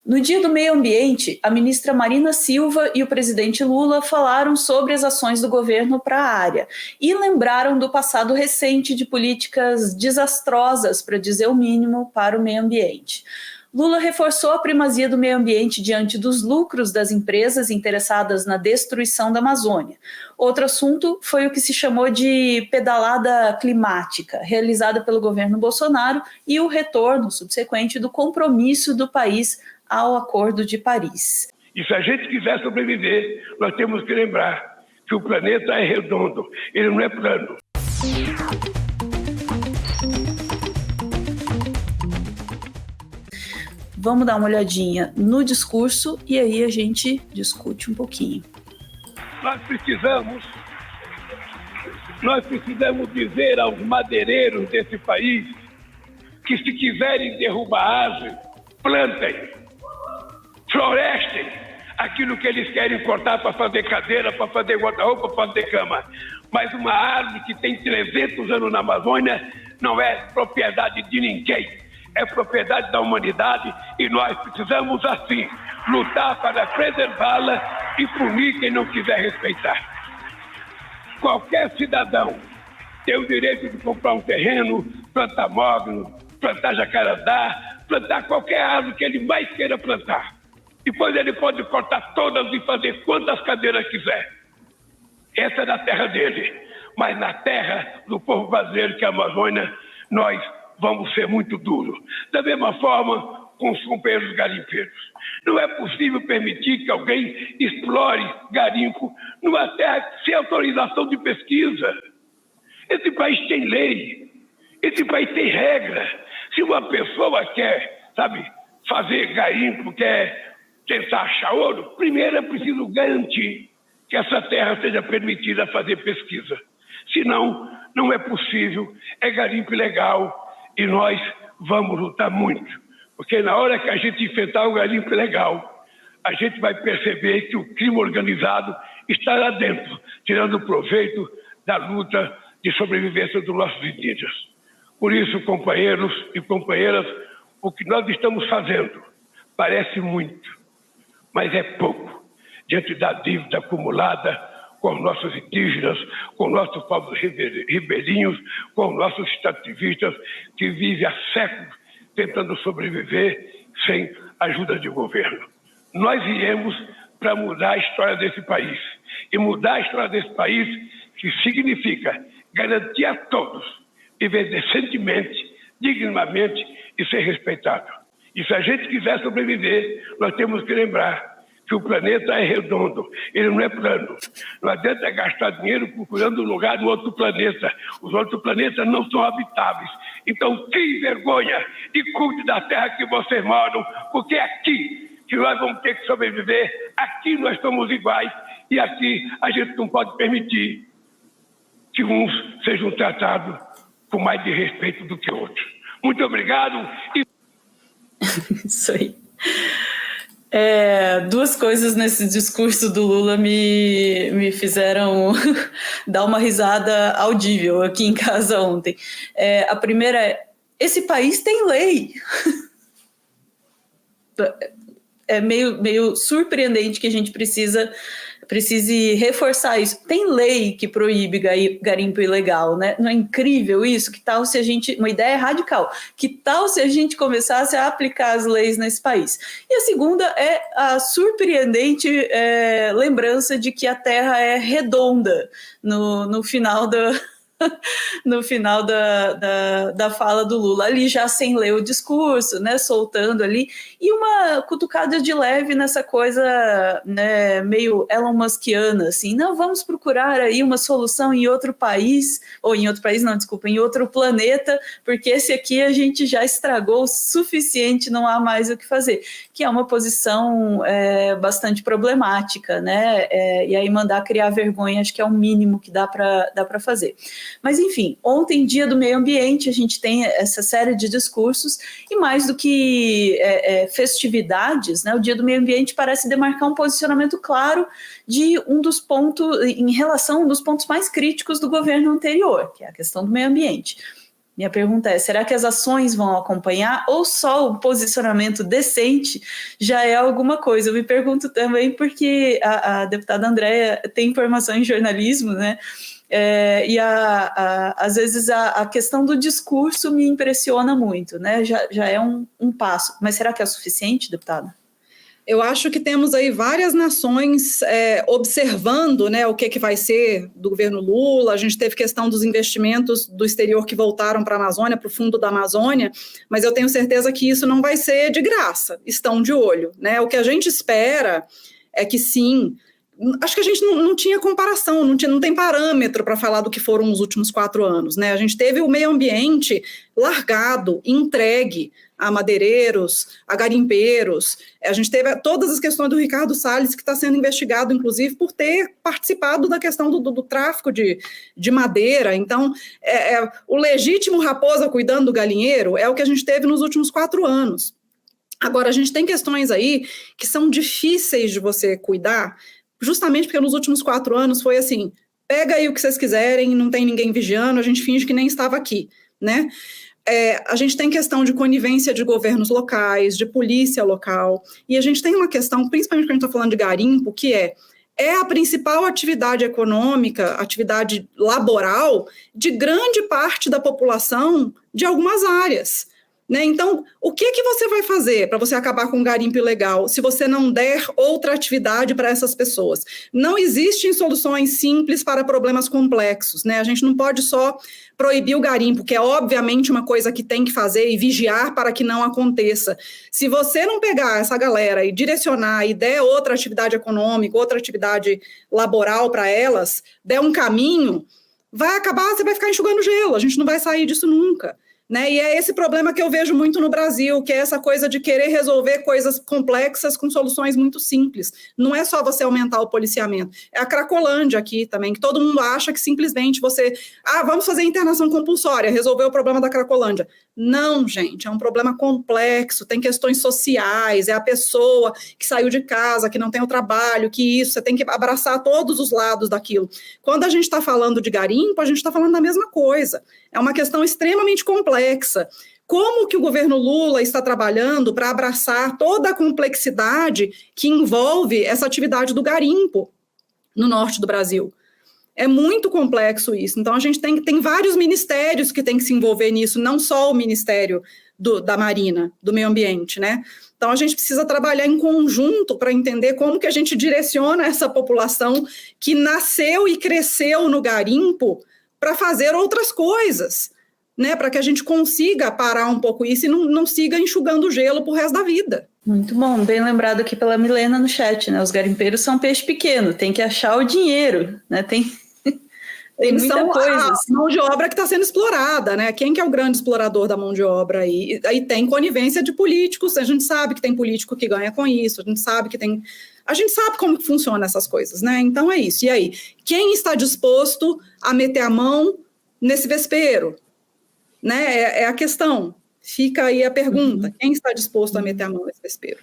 No Dia do Meio Ambiente, a ministra Marina Silva e o presidente Lula falaram sobre as ações do governo para a área e lembraram do passado recente de políticas desastrosas, para dizer o mínimo, para o meio ambiente. Lula reforçou a primazia do meio ambiente diante dos lucros das empresas interessadas na destruição da Amazônia. Outro assunto foi o que se chamou de pedalada climática, realizada pelo governo Bolsonaro, e o retorno subsequente do compromisso do país ao Acordo de Paris. E se a gente quiser sobreviver, nós temos que lembrar que o planeta é redondo, ele não é plano. Vamos dar uma olhadinha no discurso e aí a gente discute um pouquinho. Nós precisamos dizer aos madeireiros desse país que, se quiserem derrubar árvore, plantem, florestem aquilo que eles querem cortar para fazer cadeira, para fazer guarda-roupa, para fazer cama. Mas uma árvore que tem 300 anos na Amazônia não é propriedade de ninguém. É propriedade da humanidade e nós precisamos, assim, lutar para preservá-la e punir quem não quiser respeitar. Qualquer cidadão tem o direito de comprar um terreno, plantar mogno, plantar jacarandá, plantar qualquer árvore que ele mais queira plantar. Depois ele pode cortar todas e fazer quantas cadeiras quiser. Essa é da terra dele. Mas na terra do povo brasileiro, que é a Amazônia, nós vamos ser muito duros. Da mesma forma com os companheiros garimpeiros. Não é possível permitir que alguém explore garimpo numa terra sem autorização de pesquisa. Esse país tem lei, esse país tem regra. Se uma pessoa quer, fazer garimpo, quer tentar achar ouro, primeiro é preciso garantir que essa terra seja permitida fazer pesquisa. Senão, não é possível, é garimpo ilegal. E nós vamos lutar muito, porque na hora que a gente enfrentar o garimpo ilegal, a gente vai perceber que o crime organizado está lá dentro, tirando proveito da luta de sobrevivência dos nossos indígenas. Por isso, companheiros e companheiras, o que nós estamos fazendo parece muito, mas é pouco, diante da dívida acumulada com os nossos indígenas, com os nossos povos ribeirinhos, com os nossos extrativistas que vivem há séculos tentando sobreviver sem ajuda de governo. Nós viemos para mudar a história desse país. E mudar a história desse país, que significa garantir a todos viver decentemente, dignamente e ser respeitado. E se a gente quiser sobreviver, nós temos que lembrar que o planeta é redondo, ele não é plano. Não adianta gastar dinheiro procurando um lugar no outro planeta. Os outros planetas não são habitáveis. Então, crie vergonha e cuide da terra que vocês moram, porque é aqui que nós vamos ter que sobreviver, aqui nós somos iguais e aqui a gente não pode permitir que uns sejam tratados com mais de respeito do que outros. Muito obrigado. Isso aí. Duas coisas nesse discurso do Lula me fizeram dar uma risada audível aqui em casa ontem. A primeira é: esse país tem lei. É meio surpreendente que a gente precise reforçar isso. Tem lei que proíbe garimpo ilegal, né? Não é incrível isso? Que tal se a gente... Uma ideia radical. Que tal se a gente começasse a aplicar as leis nesse país? E a segunda é a surpreendente lembrança de que a Terra é redonda no final no final da fala do Lula, ali já sem ler o discurso, né, soltando ali, e uma cutucada de leve nessa coisa, né, meio Elon Muskiana, assim, não, vamos procurar aí uma solução em outro país, ou em outro país não, desculpa, em outro planeta, porque esse aqui a gente já estragou o suficiente, não há mais o que fazer, que é uma posição bastante problemática, né, e aí mandar criar vergonha, acho que é o mínimo que dá para fazer. Mas, enfim, ontem, Dia do Meio Ambiente, a gente tem essa série de discursos e mais do que festividades, né, o Dia do Meio Ambiente parece demarcar um posicionamento claro de um dos pontos, em relação a um dos pontos mais críticos do governo anterior, que é a questão do meio ambiente. Minha pergunta é, será que as ações vão acompanhar ou só o posicionamento decente já é alguma coisa? Eu me pergunto também porque a deputada Andréa tem formação em jornalismo, né? E às vezes a questão do discurso me impressiona muito, né? Já é um passo. Mas será que é suficiente, deputada? Eu acho que temos aí várias nações observando, né, o que vai ser do governo Lula. A gente teve questão dos investimentos do exterior que voltaram para a Amazônia, para o fundo da Amazônia, mas eu tenho certeza que isso não vai ser de graça, estão de olho, né? O que a gente espera é que sim. Acho que a gente não tinha comparação, não tem parâmetro para falar do que foram os últimos 4 anos, né? A gente teve o meio ambiente largado, entregue a madeireiros, a garimpeiros. A gente teve todas as questões do Ricardo Salles, que está sendo investigado, inclusive, por ter participado da questão do tráfico de madeira. Então, o legítimo raposa cuidando do galinheiro é o que a gente teve nos últimos 4 anos. Agora, a gente tem questões aí que são difíceis de você cuidar, justamente porque nos últimos 4 anos foi assim, pega aí o que vocês quiserem, não tem ninguém vigiando, a gente finge que nem estava aqui, né? A gente tem questão de conivência de governos locais, de polícia local, e a gente tem uma questão, principalmente quando a gente está falando de garimpo, que é a principal atividade econômica, atividade laboral de grande parte da população de algumas áreas. Né? Então, o que você vai fazer para você acabar com o garimpo ilegal se você não der outra atividade para essas pessoas? Não existem soluções simples para problemas complexos, né? A gente não pode só proibir o garimpo, que é obviamente uma coisa que tem que fazer e vigiar para que não aconteça. Se você não pegar essa galera e direcionar e der outra atividade econômica, outra atividade laboral para elas, der um caminho, vai acabar, você vai ficar enxugando gelo, a gente não vai sair disso nunca. Né? E é esse problema que eu vejo muito no Brasil, que é essa coisa de querer resolver coisas complexas com soluções muito simples. Não é só você aumentar o policiamento. É a Cracolândia aqui também, que todo mundo acha que simplesmente você... vamos fazer internação compulsória, resolver o problema da Cracolândia. Não, gente, é um problema complexo, tem questões sociais, é a pessoa que saiu de casa, que não tem o trabalho, que isso, você tem que abraçar todos os lados daquilo. Quando a gente está falando de garimpo, a gente está falando da mesma coisa. É uma questão extremamente complexa. Como que o governo Lula está trabalhando para abraçar toda a complexidade que envolve essa atividade do garimpo no norte do Brasil? É muito complexo isso. Então, a gente tem vários ministérios que têm que se envolver nisso, não só o Ministério da Marina, do Meio Ambiente, né? Então, a gente precisa trabalhar em conjunto para entender como que a gente direciona essa população que nasceu e cresceu no garimpo para fazer outras coisas, né? Para que a gente consiga parar um pouco isso e não siga enxugando gelo pro resto da vida. Muito bom, bem lembrado aqui pela Milena no chat, né? Os garimpeiros são peixe pequeno, tem que achar o dinheiro, né? Tem muita coisa. A mão de obra que está sendo explorada, né? Quem que é o grande explorador da mão de obra aí? Aí tem conivência de políticos, a gente sabe que tem político que ganha com isso, a gente sabe como que funcionam essas coisas, né? Então é isso. E aí, quem está disposto a meter a mão nesse vespeiro? Né? É a questão. Fica aí a pergunta. Quem está disposto a meter a mão nesse vespeiro?